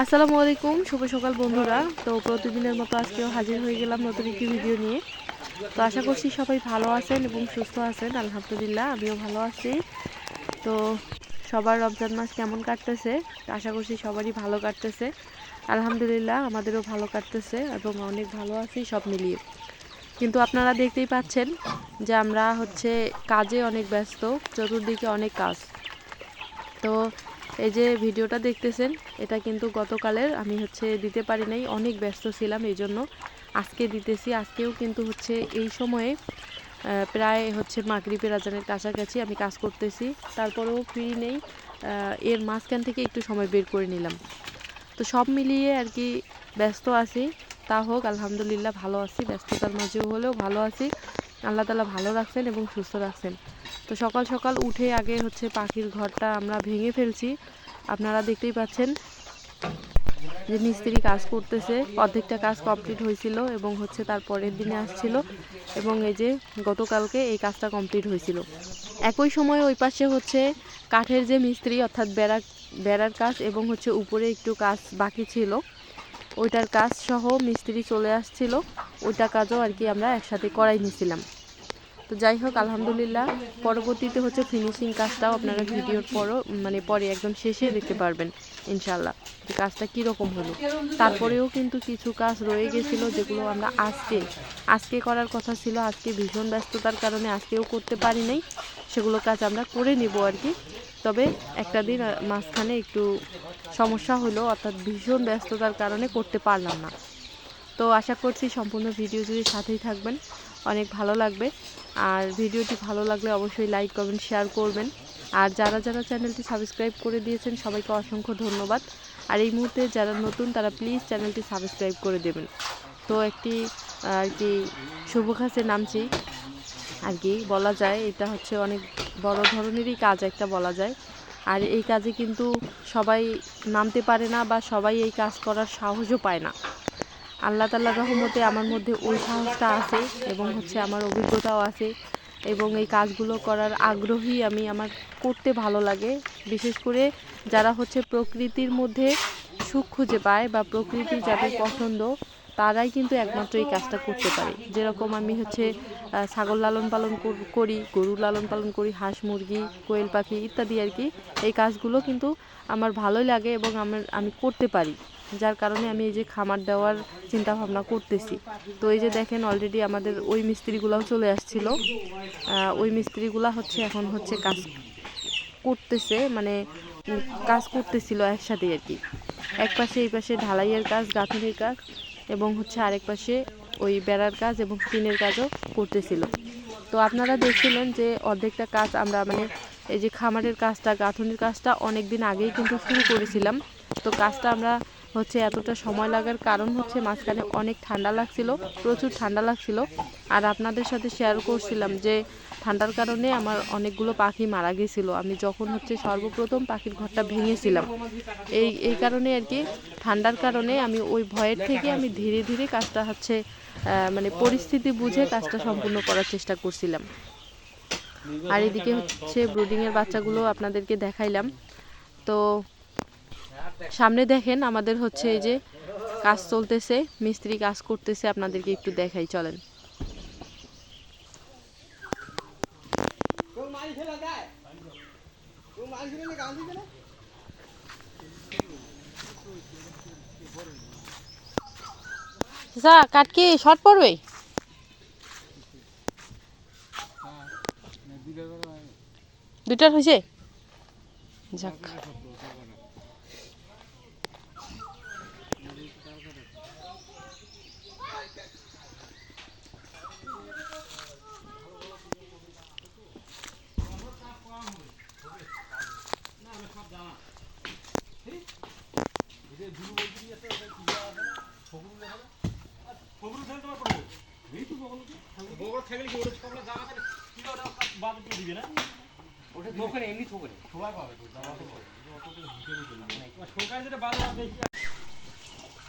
আসসালামু আলাইকুম, শুভ সকাল বন্ধুরা। তো প্রতিদিনের মতো আজকেও হাজির হয়ে গেলাম নতুন একটি ভিডিও নিয়ে। তো আশা করছি সবাই ভালো আছেন এবং সুস্থ আছেন। আলহামদুলিল্লাহ আমিও ভালো আছি। তো সবার রমজান মাস কেমন কাটতেছে? আশা করছি সবারই ভালো কাটতেছে। আলহামদুলিল্লাহ আমাদেরও ভালো কাটতেছে এবং অনেক ভালো আছি সব মিলিয়ে। কিন্তু আপনারা দেখতেই পাচ্ছেন যে আমরা কাজে অনেক ব্যস্ত, চতুর্দিকে অনেক কাজ। তো এই যে ভিডিওটা দেখতেছেন এটা কিন্তু গতকালের, আমি দিতে পারি নাই, অনেক ব্যস্ত ছিলাম, এই জন্য আজকে দিতেছি। আজকেও কিন্তু এই সময়ে প্রায় মাগরিবের আজানের কাছাকাছি আমি কাজ করতেছি, তারপরেও ফ্রি নেই। এর মাঝখান থেকে একটু সময় বের করে নিলাম। তো সব মিলিয়ে আর কি ব্যস্ত আছি, তা হোক আলহামদুলিল্লাহ ভালো আছি। ব্যস্ততার মাঝেও হলেও ভালো আছি। আল্লাহ তাআলা ভালো রাখছেন এবং সুস্থ রাখছেন। তো সকাল সকাল উঠে আগে পাখির ঘরটা আমরা ভেঙে ফেলছি। আপনারা দেখতেই পাচ্ছেন যে মিস্ত্রি কাজ করতেছে, অর্ধেকটা কাজ কমপ্লিট হয়েছিল এবং তার পরের দিনে আসছিল, এবং এই যে গতকালকে এই কাজটা কমপ্লিট হয়েছিল। একই সময় ওই পাশে কাঠের যে মিস্ত্রি, অর্থাৎ বেড়ার কাজ এবং উপরে একটু কাজ বাকি ছিল, ওইটার কাজ সহ মিস্ত্রি চলে আসছিল। ওইটা কাজও আর কি আমরা একসাথে করাই নিয়েছিলাম। তো যাই হোক আলহামদুলিল্লাহ, পরবর্তীতে ফিনিশিং কাজটাও আপনারা ভিডিওর পরে একদম শেষে দেখতে পারবেন ইনশাল্লাহ, যে কাজটা কীরকম হলো। তারপরেও কিন্তু কিছু কাজ রয়ে গেছিলো, যেগুলো আমরা আজকে করার কথা ছিল। আজকে ভীষণ ব্যস্ততার কারণে আজকেও করতে পারি নাই। সেগুলো কাজ আমরা করে নিব আর কি। তবে একটা দিন মাঝখানে একটু সমস্যা হলো, অর্থাৎ ভীষণ ব্যস্ততার কারণে করতে পারলাম না। তো আশা করছি সম্পূর্ণ ভিডিও জুড়ে সাথেই থাকবেন, অনেক ভালো লাগবে। আর ভিডিওটি ভালো লাগলে অবশ্যই লাইক, কমেন্ট, শেয়ার করবেন। আর যারা যারা চ্যানেলটি সাবস্ক্রাইব করে দিয়েছেন সবাইকে অসংখ্য ধন্যবাদ। আর এই মুহূর্তে যারা নতুন তারা প্লিজ চ্যানেলটি সাবস্ক্রাইব করে দেবেন। তো একটি আর কি শুভ কাজে নামছি আর কি বলা যায়। এটা অনেক বড় ধরনেরই কাজ একটা বলা যায়। আর এই কাজে কিন্তু সবাই নামতে পারে না, বা সবাই এই কাজ করার সাহসও পায় না। আল্লাহ তাআলার রহমতে আমার মধ্যে ওই সাহসটা আছে এবং আমার অভিজ্ঞতাও আছে, এবং এই কাজগুলো করার আগ্রহী আমি। আমার করতে ভালো লাগে। বিশেষ করে যারা প্রকৃতির মধ্যে সুখ খুঁজে পায় বা প্রকৃতি যাদের পছন্দ, তারাই কিন্তু একমাত্র এই কাজটা করতে পারে। যেরকম আমি ছাগল লালন পালন করি, গরু লালন পালন করি, হাঁস মুরগি, কোয়েল পাখি ইত্যাদি আর কি। এই কাজগুলো কিন্তু আমার ভালোই লাগে এবং আমি করতে পারি, যার কারণে আমি এই যে খামার দেওয়ার চিন্তা ভাবনা করতেছি। তো এই যে দেখেন অলরেডি আমাদের ওই মিস্ত্রিগুলাও চলে আসছিল। ওই মিস্ত্রিগুলা এখন কাজ করতেছে, কাজ করতেছিল একসাথে আর কি। এক পাশে এই পাশে ঢালাইয়ের কাজ, গাঁথনির কাজ, এবং আরেক পাশে ওই বেড়ার কাজ এবং টিনের কাজও করতেছিল। তো আপনারা দেখছিলেন যে অর্ধেকটা কাজ আমরা এই যে খামারের কাজটা, গাঁথনির কাজটা অনেক দিন আগেই কিন্তু শুরু করেছিলাম। তো কাজটা আমরা এতটা সময় লাগার কারণ মাঝখানে অনেক ঠান্ডা লাগছিল, প্রচুর ঠান্ডা লাগছিল। আর আপনাদের সাথে শেয়ার করছিলাম যে ঠান্ডার কারণে আমার অনেকগুলো পাখি মারা গেছিলো। আমি যখন সর্বপ্রথম পাখির ঘরটা ভেঙেছিলাম, এই কারণে আর কি, ঠান্ডার কারণে আমি ওই ভয়ের থেকে আমি ধীরে ধীরে কাজটা পরিস্থিতি বুঝে কাজটা সম্পূর্ণ করার চেষ্টা করছিলাম। আর এদিকে ব্রুডিংয়ের বাচ্চাগুলো আপনাদেরকে দেখাইলাম। তো সামনে দেখেন আমাদের এই যে কাজ চলতেছে, মিস্ত্রি কাজ করতেছে, আপনাদেরকে একটু দেখাই, চলেন। কাট কি শর্ট পড়বে? দুইটার হয়েছে, যাক।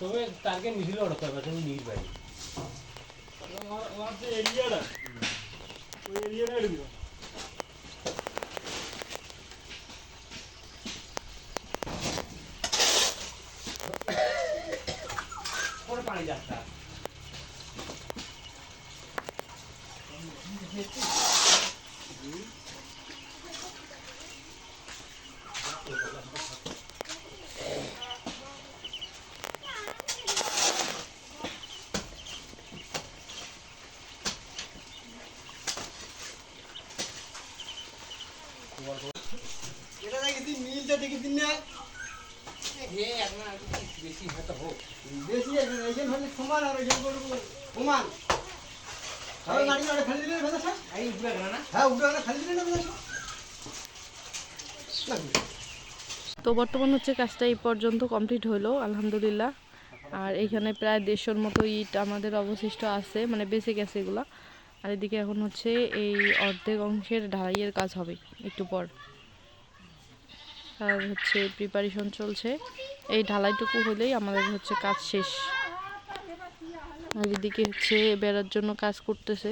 তবে টার্গেট নিছিল ওটা করবে তুমি নিয়ে ভাই আমার যে এরিয়াটা ওই এরিয়াটা দিব এটা দেখি মিলটা দেখি দিন না বেশি হয়তো হোক বেশি এখানে হলে সমান আর এখানে করবো সমান আর গাড়ি গাড়ি খালি দিলে ভেজা স্যার এই উঠবে না হ্যাঁ উঠে গেলে খালি দিলে না ভেজা তো বর্তমান হচ্ছে কাজটা এই পর্যন্ত কমপ্লিট হলো আলহামদুলিল্লাহ। আর এখানে প্রায় 150 মতো ইট আমাদের অবশিষ্ট আছে, মানে বেঁচে গেছে এগুলা। আর এদিকে এখন হচ্ছে এই অর্ধেক অংশের ঢালাইয়ের কাজ হবে একটু পর। আর হচ্ছে প্রিপারেশন চলছে, এই ঢালাইটুকু হলেই আমাদের হচ্ছে কাজ শেষ। আর এদিকে হচ্ছে বেড়ার জন্য কাজ করতেছে,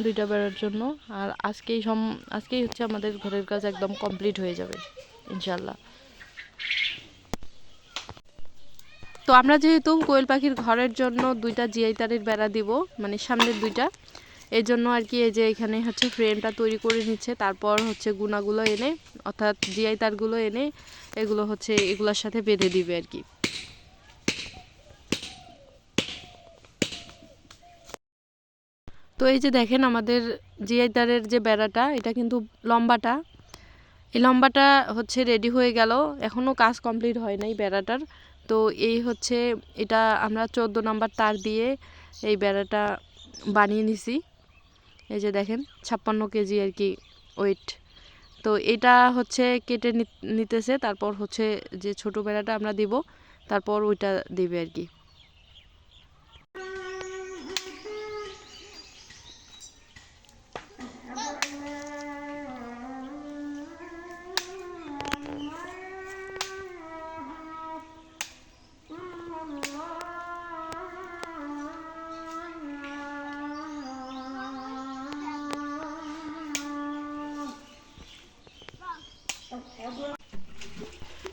2টা বেড়ার জন্য। আর আজকেই হচ্ছে আমাদের ঘরের কাজ একদম কমপ্লিট হয়ে যাবে ইনশাল্লাহ। তো আমরা যেহেতু কোয়েল পাখির ঘরের জন্য 2টা জিআই তারের বেড়া দিব, মানে সামনের 2টা, এই জন্য আর কি এই যে এখানে হচ্ছে ফ্রেমটা তৈরি করে নিচ্ছে। তারপর হচ্ছে গুনাগুলো এনে, অর্থাৎ জিআই তারগুলো এনে এগুলো হচ্ছে এগুলোর সাথে বেঁধে দিবে আর কি। তো এই যে দেখেন আমাদের জিআই তারের যে বেড়াটা, এটা কিন্তু লম্বাটা, এই লম্বাটা হচ্ছে রেডি হয়ে গেল, এখনও কাজ কমপ্লিট হয় নাই বেড়াটার। তো এই হচ্ছে এটা আমরা 14 নাম্বার তার দিয়ে এই বেড়াটা বানিয়ে নিছি। এই যে দেখেন 56 কেজি আর কি ওয়েট। তো এটা হচ্ছে কেটে নিতেছে, তারপর হচ্ছে যে ছোট বেড়াটা আমরা দিব, তারপর ওইটা দিবে আর কি।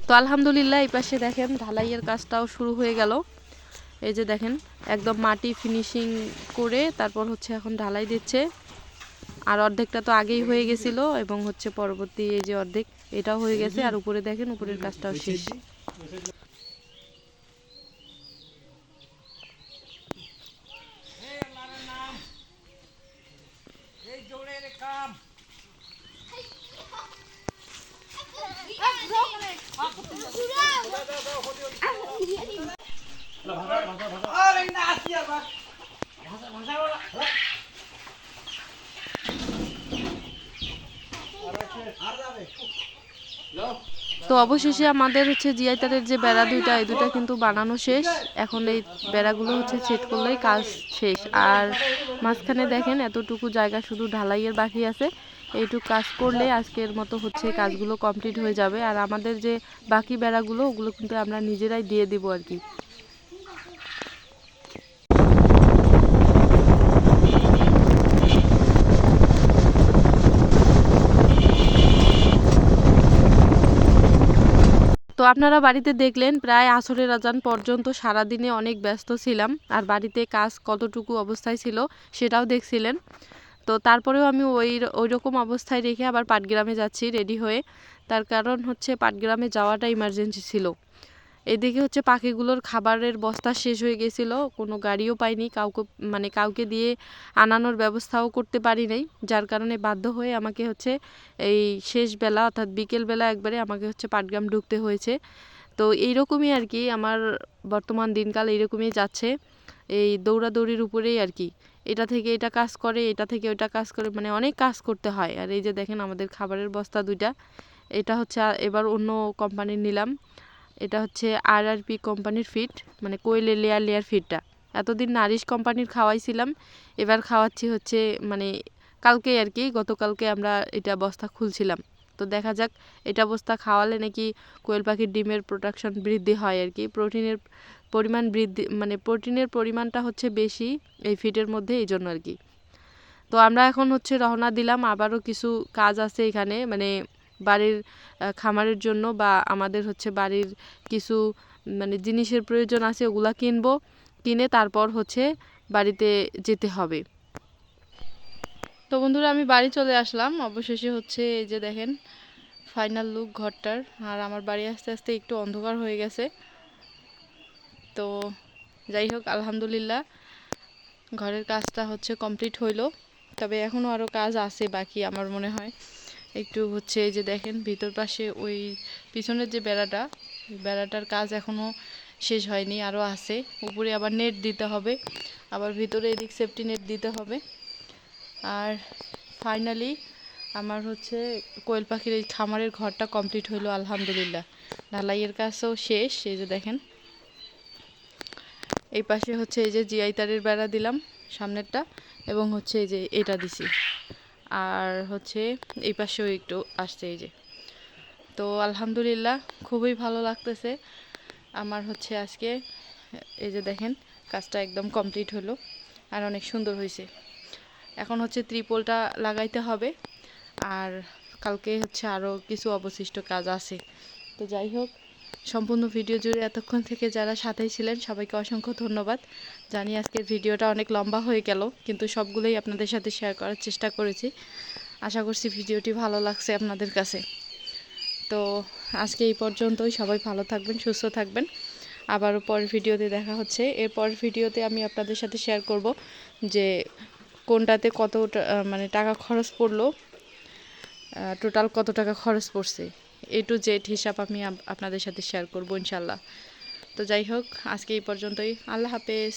তো আলহামদুলিল্লাহ এই পাশে দেখেন ঢালাইয়ের কাজটাও শুরু হয়ে গেল। এই যে দেখেন একদম মাটি ফিনিশিং করে তারপর হচ্ছে এখন ঢালাই দিচ্ছে। আর অর্ধেকটা তো আগেই হয়ে গেছিল, এবং হচ্ছে পরবর্তী এই যে অর্ধেক এটাও হয়ে গেছে। আর উপরে দেখেন উপরের কাজটাও শেষ। আর এই না আসি আর ভাষা ভাষা বলা আর যাবে তো অবশেষে আমাদের হচ্ছে জিআই তারের যে বেড়া 2টা, এই 2টা কিন্তু বানানো শেষ। এখন এই বেড়াগুলো হচ্ছে সেট করলেই কাজ শেষ। আর মাঝখানে দেখেন এতটুকু জায়গা শুধু ঢালাইয়ের বাকি আছে, এইটুকু কাজ করলে আজকের মতো হচ্ছে কাজগুলো কমপ্লিট হয়ে যাবে। আর আমাদের যে বাকি বেড়াগুলো ওগুলো কিন্তু আমরা নিজেরাই দিয়ে দিব আর কি। তো আপনারা বাড়িতে দেখলেন প্রায় আসরের আজান পর্যন্ত সারাদিনে অনেক ব্যস্ত ছিলাম, আর বাড়িতে কাজ কতটুকু অবস্থায় ছিল সেটাও দেখছিলেন। তো তারপরেও আমি ওই রকম অবস্থায় রেখে আবার পাটগ্রামে যাচ্ছি রেডি হয়ে। তার কারণ হচ্ছে পাটগ্রামে যাওয়াটা ইমার্জেন্সি ছিল। এদিকে হচ্ছে পাখিগুলোর খাবারের বস্তা শেষ হয়ে গেছিল, কোনো গাড়িও পাইনি, কাউকে দিয়ে আনানোর ব্যবস্থাও করতে পারি নাই। যার কারণে বাধ্য হয়ে আমাকে হচ্ছে এই শেষ বেলা অর্থাৎ বিকেলবেলা একবারে আমাকে হচ্ছে পাটগ্রাম ঢুকতে হয়েছে। তো এইরকমই আর কি আমার বর্তমান দিনকাল এইরকমই যাচ্ছে, এই দৌড়াদৌড়ির উপরেই আর কি। এটা থেকে এটা কাজ করে, এটা থেকে ওটা কাজ করে, মানে অনেক কাজ করতে হয়। আর এই যে দেখেন আমাদের খাবারের বস্তা 2টা, এটা হচ্ছে এবার অন্য কোম্পানির নিলাম। এটা হচ্ছে আরআরপি কোম্পানির ফিড, মানে কোয়েলের লেয়ার ফিডটা। এতদিন নারিশ কোম্পানির খাওয়াইছিলাম, এবার খাওয়াচ্ছি হচ্ছে মানে কালকে আর কি, গতকালকে আমরা এটা বস্তা খুলছিলাম। তো দেখা যাক এটা বস্তা খাওয়ালে নাকি কোয়েল পাখির ডিমের প্রোডাকশন বৃদ্ধি হয় আর কি, প্রোটিনের পরিমাণ বৃদ্ধি, মানে প্রোটিনের পরিমাণটা হচ্ছে বেশি এই ফিডের মধ্যে, এই জন্য আর কি। তো আমরা এখন হচ্ছে রওনা দিলাম, আবারও কিছু কাজ আছে এখানে, মানে বাড়ির খামারের জন্য বা আমাদের হচ্ছে বাড়ির কিছু মানে জিনিসের প্রয়োজন আছে, ওগুলা কিনবো, কিনে তারপর হচ্ছে বাড়িতে যেতে হবে। তো বন্ধুরা আমি বাড়ি চলে আসলাম অবশেষে। হচ্ছে এই যে দেখেন ফাইনাল লুক ঘরটার। আর আমার বাড়ি আস্তে আস্তে একটু অন্ধকার হয়ে গেছে। তো যাই হোক আলহামদুলিল্লাহ ঘরের কাজটা হচ্ছে কমপ্লিট হইলো, তবে এখনও আরও কাজ আছে বাকি আমার মনে হয়। একটু হচ্ছে এই যে দেখেন ভিতর পাশে ওই পিছনের যে বেড়াটার কাজ এখনও শেষ হয়নি, আরও আছে। উপরে আবার নেট দিতে হবে, আবার ভিতরে এদিক সেফটি নেট দিতে হবে। আর ফাইনালি আমার হচ্ছে কোয়েল পাখির এই খামারের ঘরটা কমপ্লিট হইলো আলহামদুলিল্লাহ। ঢালাইয়ের কাজও শেষ। এই যে দেখেন এই পাশে হচ্ছে এই যে জিআই তারের বেড়া দিলাম সামনেরটা, এবং হচ্ছে এই যে এটা দিছি, আর হচ্ছে এই পাশেও একটু আসছে এই যে। তো আলহামদুলিল্লাহ খুবই ভালো লাগতেছে আমার হচ্ছে আজকে। এই যে দেখেন কাজটা একদম কমপ্লিট হলো আর অনেক সুন্দর হয়েছে। এখন হচ্ছে ত্রিপলটা লাগাইতে হবে, আর কালকে হচ্ছে আরও কিছু অবশিষ্ট কাজ আছে। তো যাই হোক, সম্পূর্ণ ভিডিও জুড়ে এতক্ষণ থেকে যারা সাথেই ছিলেন সবাইকে অসংখ্য ধন্যবাদ জানি। আজকের ভিডিওটা অনেক লম্বা হয়ে গেল, কিন্তু সবগুলোই আপনাদের সাথে শেয়ার করার চেষ্টা করেছি। আশা করছি ভিডিওটি ভালো লাগছে আপনাদের কাছে। তো আজকে এই পর্যন্তই। সবাই ভালো থাকবেন, সুস্থ থাকবেন। আবারও পরের ভিডিওতে দেখা হচ্ছে। এর পরের ভিডিওতে আমি আপনাদের সাথে শেয়ার করব যে কোনটাতে কত মানে টাকা খরচ পড়লো, টোটাল কত টাকা খরচ পড়ছে, এ টু জেড হিসাব আমি আপনাদের সাথে শেয়ার করব ইনশাল্লাহ। তো যাই হোক, আজকে এই পর্যন্তই। আল্লাহ হাফেজ।